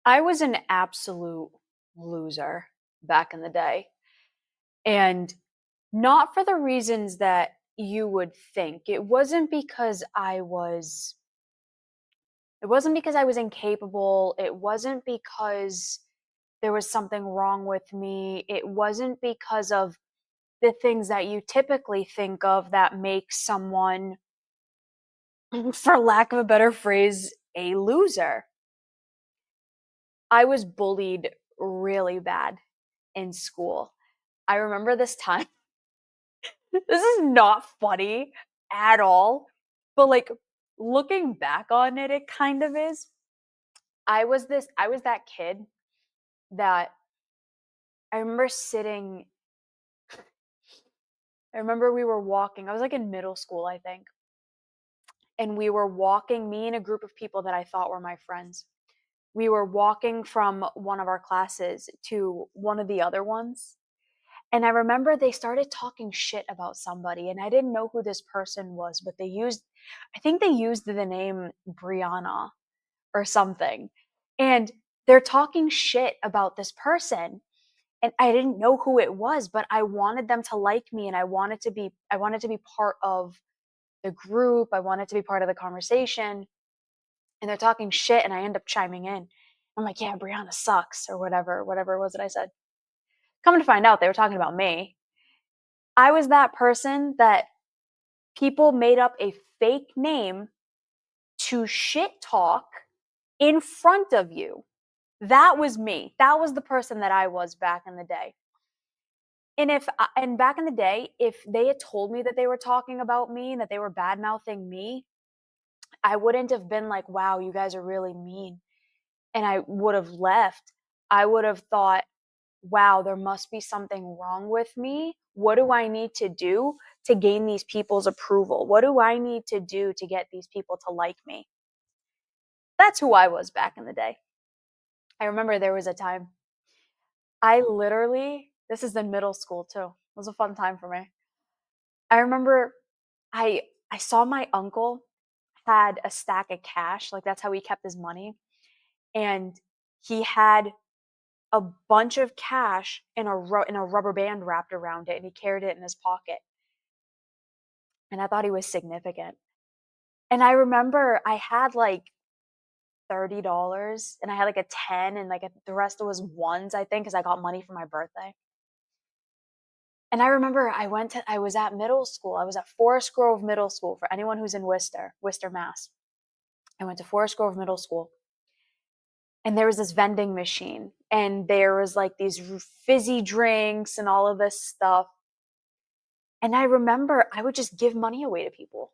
I was an absolute loser back in the day. And not for the reasons that you would think. It wasn't because I was incapable. It wasn't because there was something wrong with me. It wasn't because of the things that you typically think of that make someone, for lack of a better phrase, a loser. I was bullied really bad in school. I remember this time. This is not funny at all, but like looking back on it, it kind of is. I was that kid that I remember sitting, I remember we were walking. I was like in middle school, I think. And we were walking, me and a group of people that I thought were my friends. We were walking from one of our classes to one of the other ones. And I remember they started talking shit about somebody, and I didn't know who this person was, but I think they used the name Brianna or something. And they're talking shit about this person, and I didn't know who it was, but I wanted them to like me, and I wanted to be part of the group. I wanted to be part of the conversation. And they're talking shit, and I end up chiming in. I'm like, yeah, Brianna sucks, or whatever it was that I said. Coming to find out, they were talking about me. I was that person that people made up a fake name to shit talk in front of you. That was me. That was the person that I was back in the day. And back in the day, if they had told me that they were talking about me and that they were bad mouthing me, I wouldn't have been like, wow, you guys are really mean. And I would have left. I would have thought, wow, there must be something wrong with me. What do I need to do to gain these people's approval? What do I need to do to get these people to like me? That's who I was back in the day. I remember there was a time this is in middle school too. It was a fun time for me. I remember I I saw my uncle had a stack of cash, like that's how he kept his money, and he had a bunch of cash in a rubber band wrapped around it, and he carried it in his pocket. And I thought he was significant. And I remember I had like $30 and I had like a 10 and like the rest was ones, I think, because I got money for my birthday. And I remember I was at middle school. I was at Forest Grove Middle School for anyone who's in Worcester, Mass. I went to Forest Grove Middle School, and there was this vending machine, and there was like these fizzy drinks and all of this stuff. And I remember I would just give money away to people,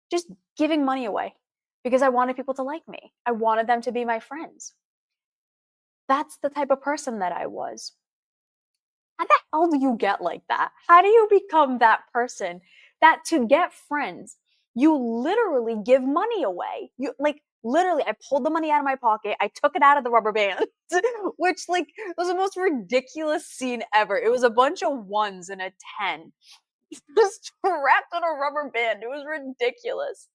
just giving money away because I wanted people to like me. I wanted them to be my friends. That's the type of person that I was. How the hell do you get like that? How do you become that person that to get friends, you literally give money away? You like literally, I pulled the money out of my pocket, I took it out of the rubber band, which like was the most ridiculous scene ever. It was a bunch of ones and a 10 just wrapped in a rubber band. It was ridiculous.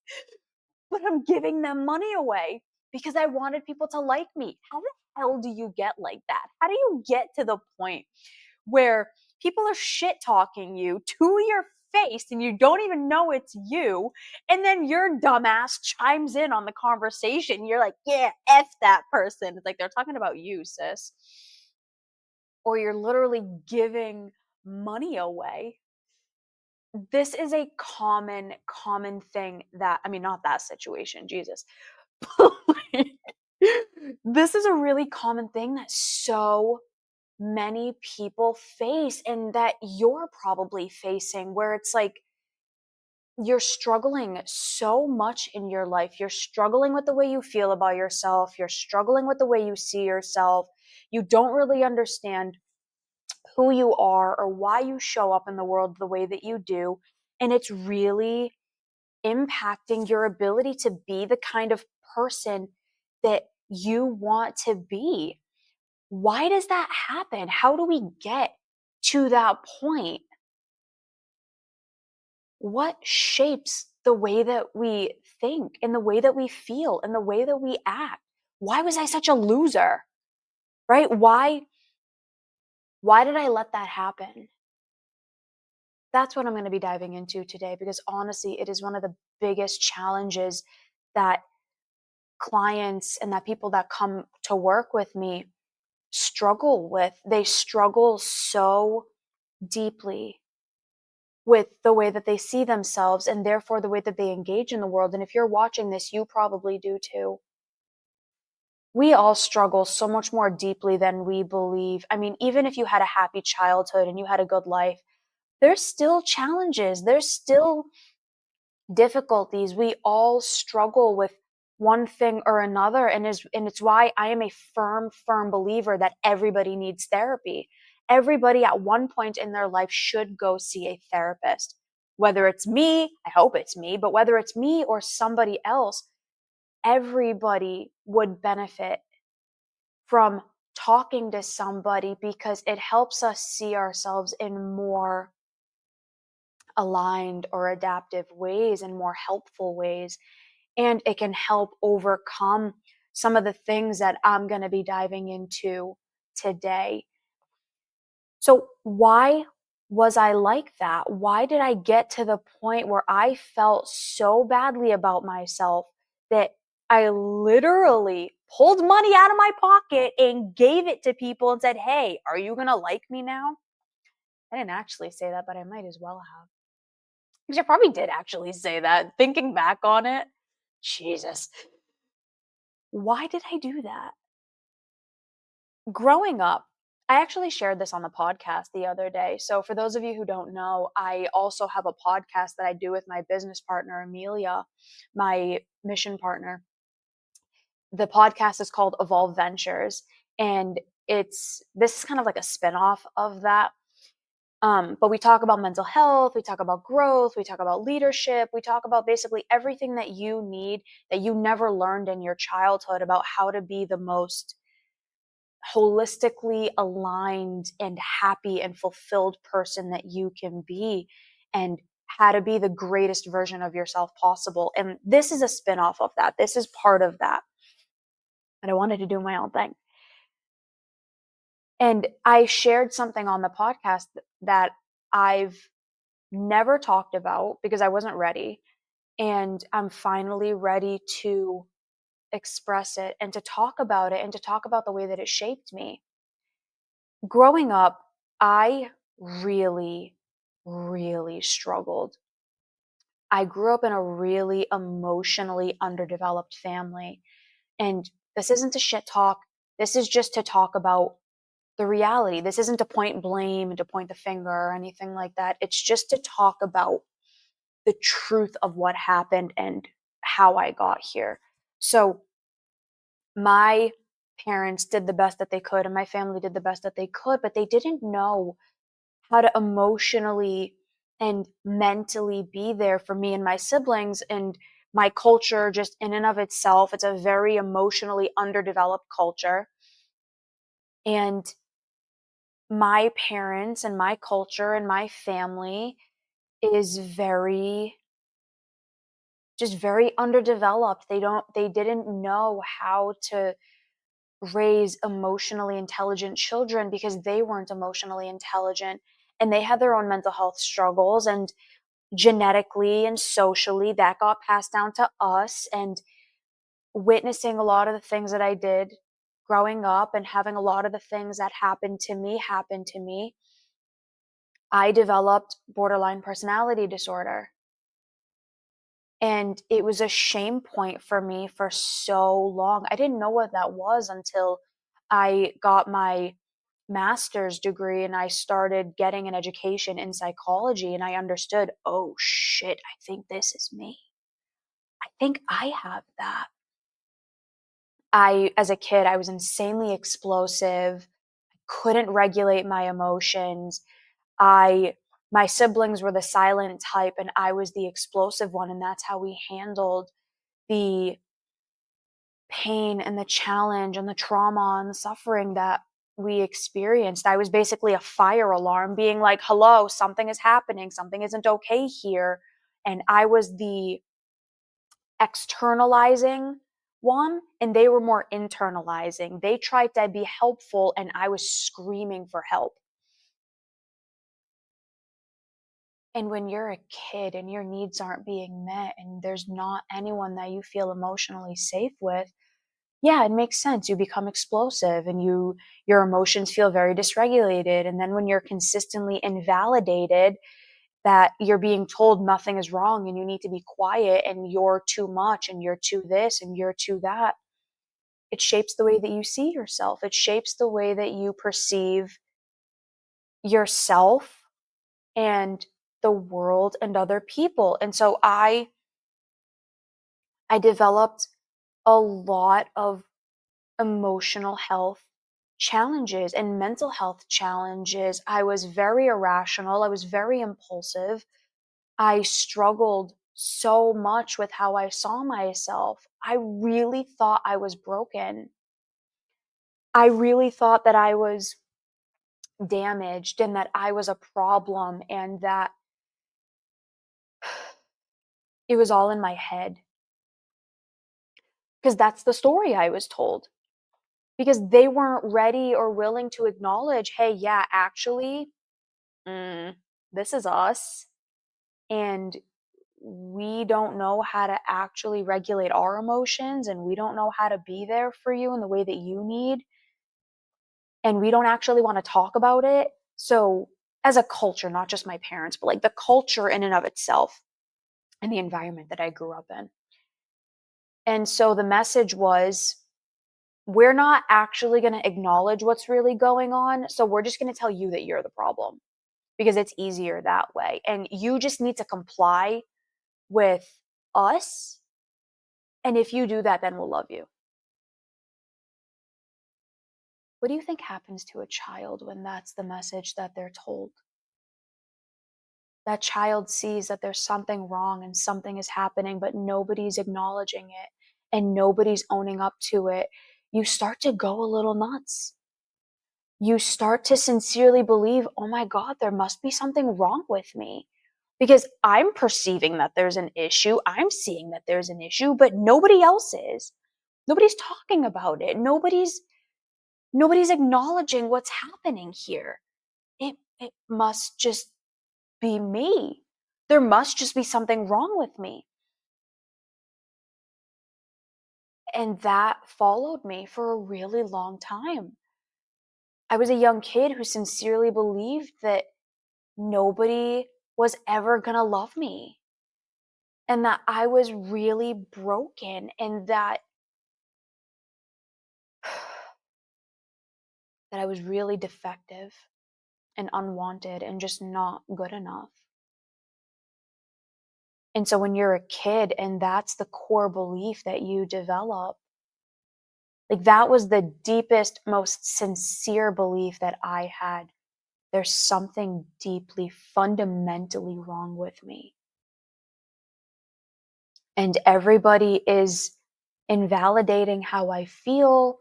But I'm giving them money away because I wanted people to like me. How the hell do you get like that? How do you get to the point where people are shit talking you to your face and you don't even know it's you, and then your dumbass chimes in on the conversation? You're like, yeah, F that person. It's like they're talking about you, sis. Or you're literally giving money away. This is a common thing that, I mean, not that situation, Jesus. Like, this is a really common thing that so many people face and that you're probably facing, where it's like you're struggling so much in your life. You're struggling with the way you feel about yourself. You're struggling with the way you see yourself. You don't really understand who you are or why you show up in the world the way that you do. And it's really impacting your ability to be the kind of person that you want to be. Why does that happen? How do we get to that point? What shapes the way that we think and the way that we feel and the way that we act? Why was I such a loser? Right? Why did I let that happen? That's what I'm going to be diving into today, because honestly, it is one of the biggest challenges that clients and that people that come to work with me struggle with. They struggle so deeply with the way that they see themselves and therefore the way that they engage in the world. And if you're watching this, you probably do too. We all struggle so much more deeply than we believe. I mean, even if you had a happy childhood and you had a good life, there's still challenges. There's still difficulties. We all struggle with one thing or another, and it's why I am a firm believer that everybody needs therapy. Everybody at one point in their life should go see a therapist. Whether it's me, I hope it's me, but whether it's me or somebody else, everybody would benefit from talking to somebody, because it helps us see ourselves in more aligned or adaptive ways and more helpful ways. And it can help overcome some of the things that I'm going to be diving into today. So, why was I like that? Why did I get to the point where I felt so badly about myself that I literally pulled money out of my pocket and gave it to people and said, "Hey, are you going to like me now?" I didn't actually say that, but I might as well have. Because I probably did actually say that. Thinking back on it, Jesus. Why did I do that? Growing up, I actually shared this on the podcast the other day. So, for those of you who don't know, I also have a podcast that I do with my business partner, Amelia, my mission partner. The podcast is called Evolve Ventures. And this is kind of like a spinoff of that. But we talk about mental health, we talk about growth, we talk about leadership, we talk about basically everything that you need that you never learned in your childhood about how to be the most holistically aligned and happy and fulfilled person that you can be, and how to be the greatest version of yourself possible. And this is a spin-off of that. This is part of that. And I wanted to do my own thing. And I shared something on the podcast that I've never talked about because I wasn't ready. And I'm finally ready to express it and to talk about it and to talk about the way that it shaped me. Growing up, I really, really struggled. I grew up in a really emotionally underdeveloped family. And this isn't to shit talk. This is just to talk about the reality. This isn't to point blame and to point the finger or anything like that. It's just to talk about the truth of what happened and how I got here. So, my parents did the best that they could, and my family did the best that they could, but they didn't know how to emotionally and mentally be there for me and my siblings. And my culture, just in and of itself, it's a very emotionally underdeveloped culture. And my parents and my culture and my family is very, just very underdeveloped. They didn't know how to raise emotionally intelligent children because they weren't emotionally intelligent, and they had their own mental health struggles, and genetically and socially that got passed down to us. And witnessing a lot of the things that I did growing up and having a lot of the things that happened to me, I developed borderline personality disorder. And it was a shame point for me for so long. I didn't know what that was until I got my master's degree and I started getting an education in psychology, and I understood, oh shit, I think this is me. I think I have that. As a kid, I was insanely explosive, couldn't regulate my emotions. I My siblings were the silent type and I was the explosive one, and that's how we handled the pain and the challenge and the trauma and the suffering that we experienced. I was basically a fire alarm being like, "Hello, something is happening, something isn't okay here." And I was the externalizing one, and they were more internalizing. They tried to be helpful, and I was screaming for help. And when you're a kid and your needs aren't being met and there's not anyone that you feel emotionally safe with, yeah, it makes sense. You become explosive and your emotions feel very dysregulated. And then when you're consistently invalidated, that you're being told nothing is wrong and you need to be quiet and you're too much and you're too this and you're too that, it shapes the way that you see yourself. It shapes the way that you perceive yourself and the world and other people. And so I developed a lot of emotional health challenges and mental health challenges. I was very irrational. I was very impulsive. I struggled so much with how I saw myself. I really thought I was broken. I really thought that I was damaged and that I was a problem and that it was all in my head because that's the story I was told. Because they weren't ready or willing to acknowledge, hey, yeah, actually, mm, this is us. And we don't know how to actually regulate our emotions, and we don't know how to be there for you in the way that you need. And we don't actually want to talk about it. So, as a culture, not just my parents, but like the culture in and of itself and the environment that I grew up in. And so the message was, we're not actually going to acknowledge what's really going on. So we're just going to tell you that you're the problem because it's easier that way. And you just need to comply with us. And if you do that, then we'll love you. What do you think happens to a child when that's the message that they're told? That child sees that there's something wrong and something is happening, but nobody's acknowledging it and nobody's owning up to it. You start to go a little nuts. You start to sincerely believe, oh my God, there must be something wrong with me because I'm perceiving that there's an issue. I'm seeing that there's an issue, but nobody else is. Nobody's talking about it. Nobody's acknowledging what's happening here. It must just be me. There must just be something wrong with me. And that followed me for a really long time. I was a young kid who sincerely believed that nobody was ever going to love me and that I was really broken and that that I was really defective and unwanted and just not good enough. And so when you're a kid and that's the core belief that you develop, like that was the deepest, most sincere belief that I had. There's something deeply, fundamentally wrong with me. And everybody is invalidating how I feel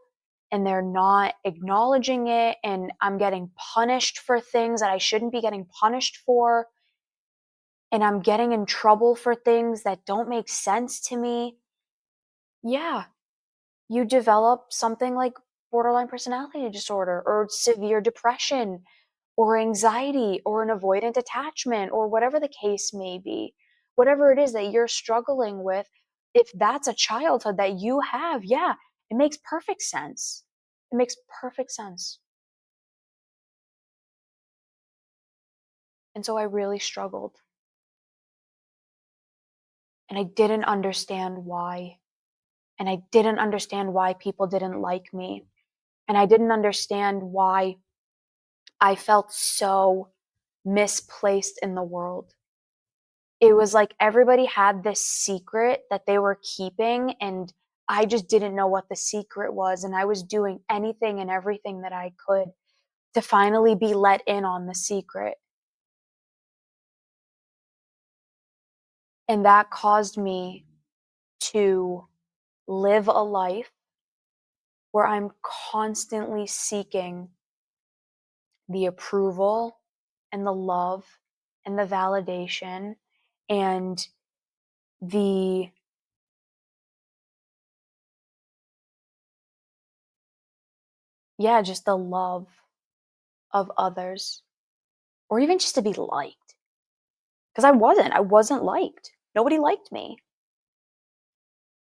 and they're not acknowledging it. And I'm getting punished for things that I shouldn't be getting punished for. And I'm getting in trouble for things that don't make sense to me. Yeah, you develop something like borderline personality disorder or severe depression or anxiety or an avoidant attachment or whatever the case may be, whatever it is that you're struggling with, if that's a childhood that you have, yeah, it makes perfect sense. It makes perfect sense. And so I really struggled and I didn't understand why. And I didn't understand why people didn't like me. And I didn't understand why I felt so misplaced in the world. It was like everybody had this secret that they were keeping, and I just didn't know what the secret was. And I was doing anything and everything that I could to finally be let in on the secret. And that caused me to live a life where I'm constantly seeking the approval and the love and the validation and the Yeah, just the love of others, or even just to be liked. Because I wasn't liked. Nobody liked me,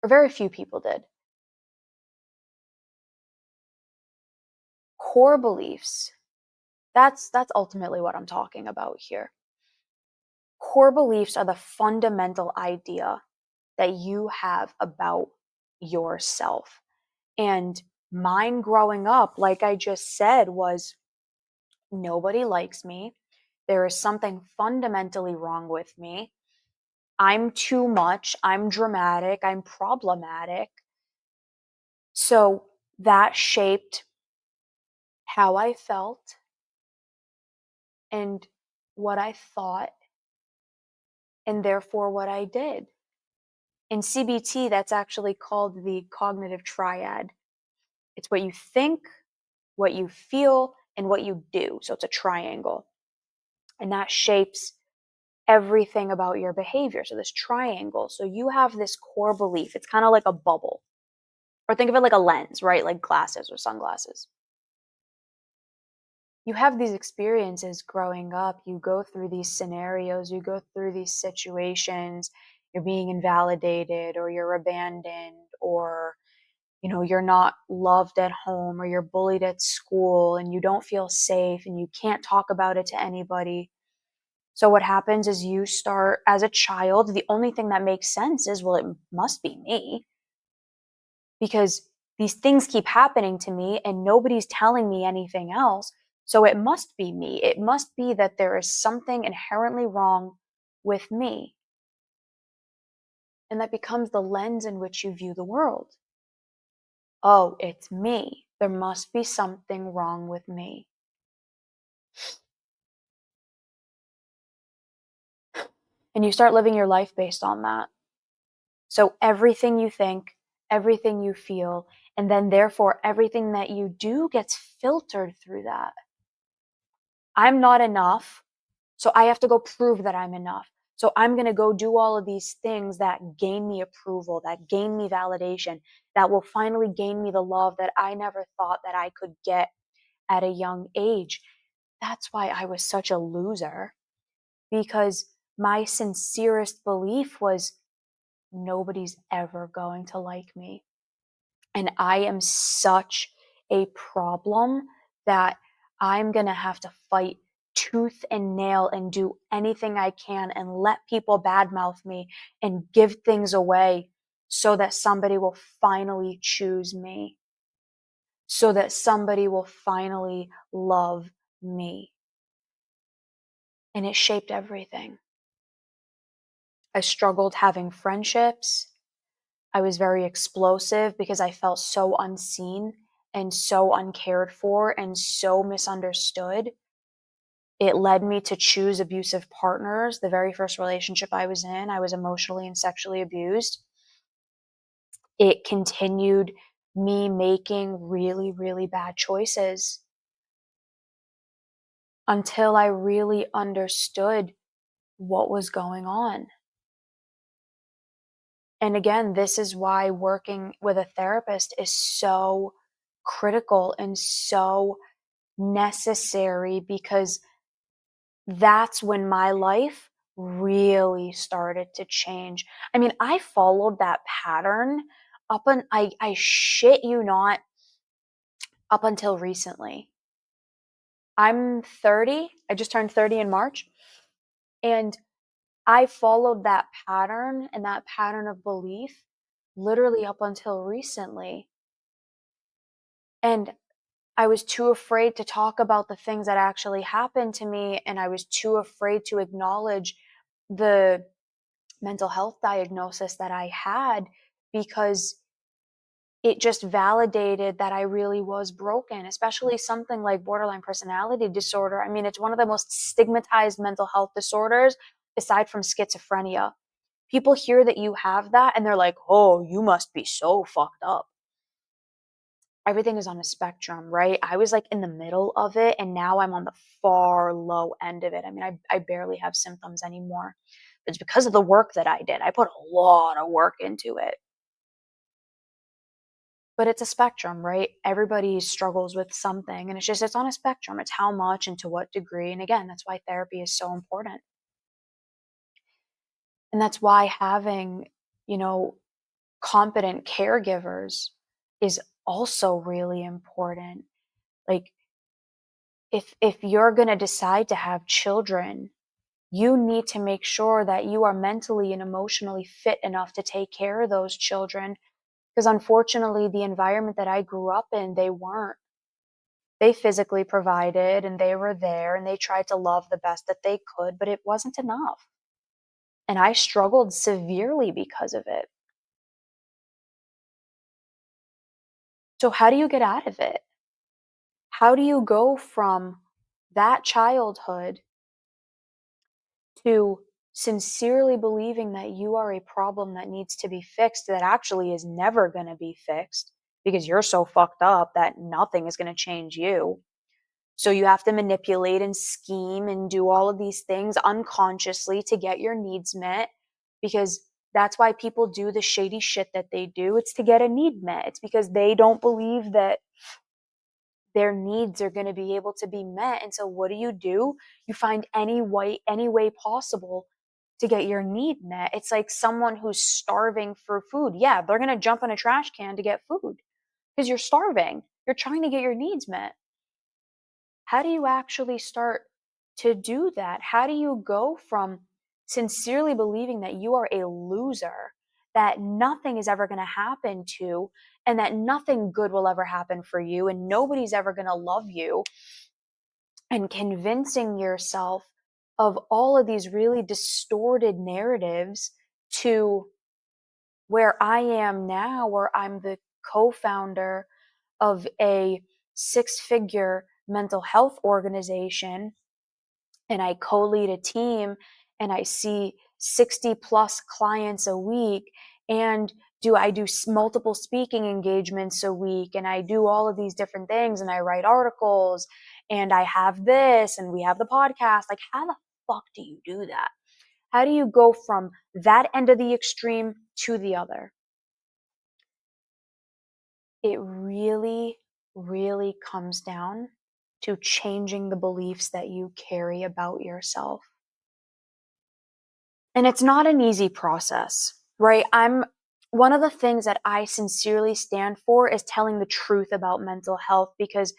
or very few people did. Core beliefs. That's ultimately what I'm talking about here. Core beliefs are the fundamental idea that you have about yourself. And mine growing up, like I just said, was nobody likes me. There is something fundamentally wrong with me. I'm too much. I'm dramatic. I'm problematic. So that shaped how I felt and what I thought, and therefore what I did. In CBT, that's actually called the cognitive triad. It's what you think, what you feel, and what you do. So it's a triangle. And that shapes everything about your behavior. So this triangle. So you have this core belief. It's kind of like a bubble. Or think of it like a lens, right? Like glasses or sunglasses. You have these experiences growing up. You go through these scenarios, you go through these situations. You're being invalidated, or you're abandoned, or you're not loved at home, or you're bullied at school and you don't feel safe and you can't talk about it to anybody. So what happens is you start as a child, the only thing that makes sense is, well, it must be me, because these things keep happening to me and nobody's telling me anything else. So it must be me. It must be that there is something inherently wrong with me. And that becomes the lens in which you view the world. Oh, it's me. There must be something wrong with me. And you start living your life based on that. So everything you think, everything you feel, and then therefore everything that you do gets filtered through that. I'm not enough, so I have to go prove that I'm enough. So I'm going to go do all of these things that gain me approval, that gain me validation, that will finally gain me the love that I never thought that I could get at a young age. That's why I was such a loser, because my sincerest belief was nobody's ever going to like me. And I am such a problem that I'm going to have to fight tooth and nail and do anything I can and let people badmouth me and give things away so that somebody will finally choose me, so that somebody will finally love me. And it shaped everything. I struggled having friendships. I was very explosive because I felt so unseen and so uncared for and so misunderstood. It led me to choose abusive partners. The very first relationship I was in, I was emotionally and sexually abused. It continued me making really, really bad choices until I really understood what was going on. And again, this is why working with a therapist is so critical and so necessary, because that's when my life really started to change. I mean, I followed that pattern I shit you not, up until recently. I'm 30. I just turned 30 in March, and I followed that pattern and that pattern of belief literally up until recently. And I was too afraid to talk about the things that actually happened to me, and I was too afraid to acknowledge the mental health diagnosis that I had, because it just validated that I really was broken, especially something like borderline personality disorder. I mean, it's one of the most stigmatized mental health disorders aside from schizophrenia. People hear that you have that and they're like, oh, you must be so fucked up. Everything is on a spectrum, right? I was like in the middle of it, and now I'm on the far low end of it. I mean, I barely have symptoms anymore. But it's because of the work that I did. I put a lot of work into it. but it's a spectrum, right? Everybody struggles with something, and it's on a spectrum. It's how much and to what degree. And again, that's why therapy is so important. And that's why having, you know, competent caregivers is also really important. Like if you're going to decide to have children, you need to make sure that you are mentally and emotionally fit enough to take care of those children, because unfortunately the environment that I grew up in, they weren't. They physically provided and they were there and they tried to love the best that they could, but it wasn't enough. And I struggled severely because of it. So how do you get out of it? How do you go from that childhood to sincerely believing that you are a problem that needs to be fixed, that actually is never going to be fixed because you're so fucked up that nothing is going to change you? So you have to manipulate and scheme and do all of these things unconsciously to get your needs met, because that's why people do the shady shit that they do. It's to get a need met. It's because they don't believe that their needs are going to be able to be met. And so what do? You find any way possible to get your need met. It's like someone who's starving for food. Yeah, they're going to jump on a trash can to get food because you're starving. You're trying to get your needs met. How do you actually start to do that? How do you go from sincerely believing that you are a loser, that nothing is ever going to happen to, and that nothing good will ever happen for you, and nobody's ever going to love you, and convincing yourself of all of these really distorted narratives to where I am now, where I'm the co founder of a 6-figure mental health organization, and I co lead a team, and I see 60 plus clients a week. And I do multiple speaking engagements a week, and I do all of these different things, and I write articles, and I have this, and we have the podcast. Like, how the fuck do you do that? How do you go from that end of the extreme to the other? It really, really comes down to changing the beliefs that you carry about yourself. And it's not an easy process, right? One of the things that I sincerely stand for is telling the truth about mental health, because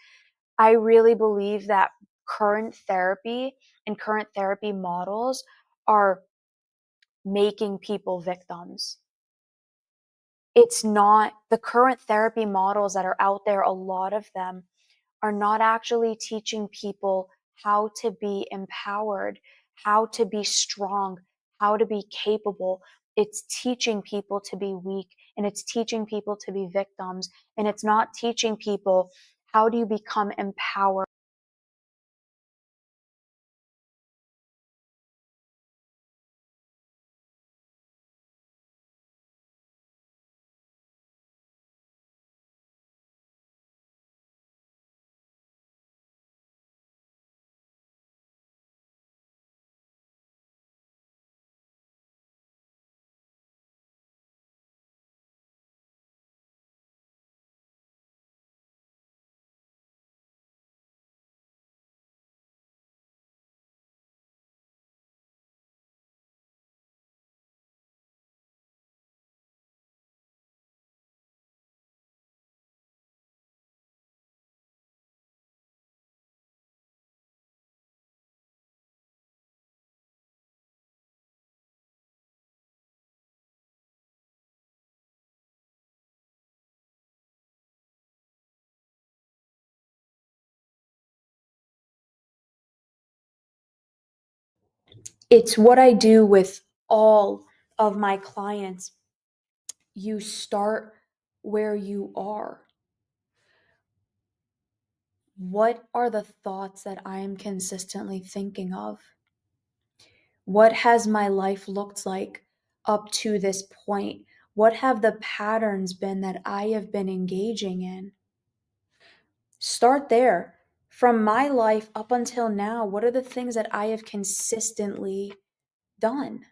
I really believe that current therapy and current therapy models are making people victims. It's not the current therapy models that are out there, a lot of them are not actually teaching people how to be empowered, how to be strong, how to be capable. It's teaching people to be weak, and it's teaching people to be victims, and it's not teaching people how do you become empowered. It's what I do with all of my clients. You start where you are. What are the thoughts that I am consistently thinking of? What has my life looked like up to this point? What have the patterns been that I have been engaging in? Start there. From my life up until now, what are the things that I have consistently done?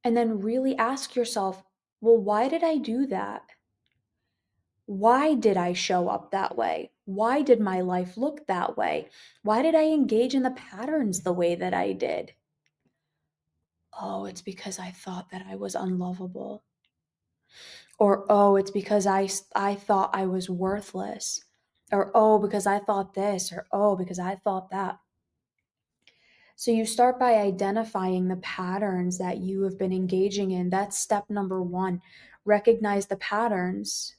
And then really ask yourself, Well, why did I do that? Why did I show up that way? Why did my life look that way? Why did I engage in the patterns the way that I did? Oh, it's because I thought that I was unlovable. Or, oh, it's because I thought I was worthless. Or, oh, because I thought this. Or, oh, because I thought that. So you start by identifying the patterns that you have been engaging in. That's step number one. Recognize the patterns.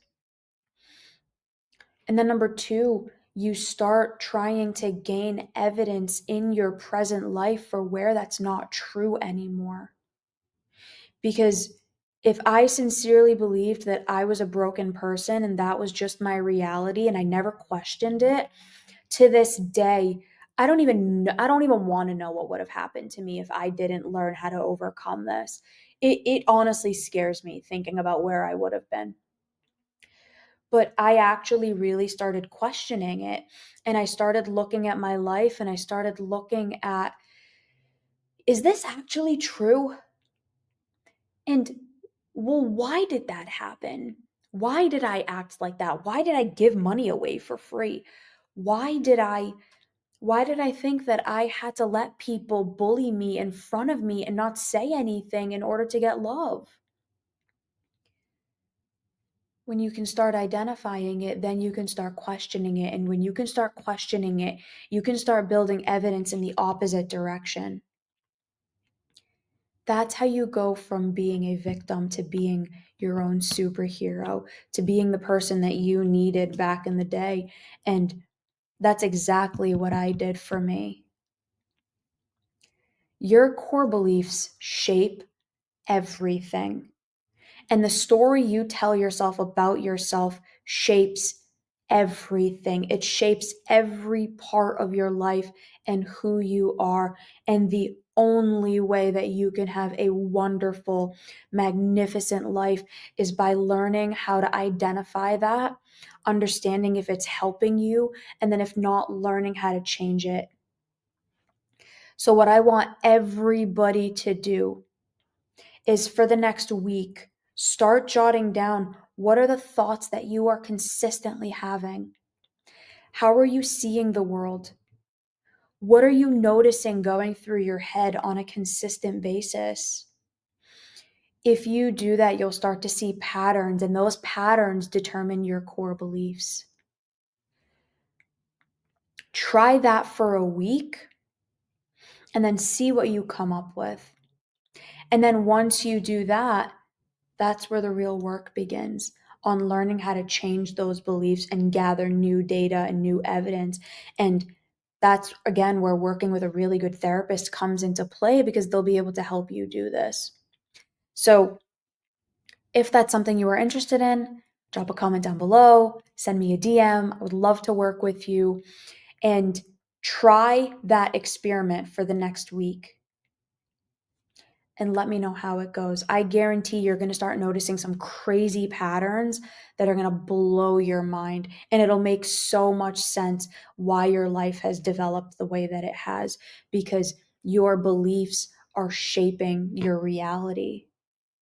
And then number two, you start trying to gain evidence in your present life for where that's not true anymore. Because if I sincerely believed that I was a broken person and that was just my reality and I never questioned it, to this day, I don't even want to know what would have happened to me if I didn't learn how to overcome this. It honestly scares me thinking about where I would have been. But I actually really started questioning it, and I started looking at my life, and I started looking at, is this actually true? And well, why did that happen? Why did I act like that? Why did I give money away for free? Why did I why did I think that I had to let people bully me in front of me and not say anything in order to get love? When you can start identifying it, then you can start questioning it. And when you can start questioning it, you can start building evidence in the opposite direction. That's how you go from being a victim to being your own superhero, to being the person that you needed back in the day. And that's exactly what I did for me. Your core beliefs shape everything. And the story you tell yourself about yourself shapes everything. It shapes every part of your life and who you are. And the only way that you can have a wonderful, magnificent life is by learning how to identify that, understanding if it's helping you, and then if not, learning how to change it. So, what I want everybody to do is for the next week, start jotting down what are the thoughts that you are consistently having? How are you seeing the world? What are you noticing going through your head on a consistent basis? If you do that, you'll start to see patterns, and those patterns determine your core beliefs. Try that for a week and then see what you come up with. And then once you do that, that's where the real work begins, on learning how to change those beliefs and gather new data and new evidence. And that's, again, where working with a really good therapist comes into play, because they'll be able to help you do this. So if that's something you are interested in, drop a comment down below, send me a DM. I would love to work with you, and try that experiment for the next week and let me know how it goes. I guarantee you're going to start noticing some crazy patterns that are going to blow your mind. And it'll make so much sense why your life has developed the way that it has, because your beliefs are shaping your reality.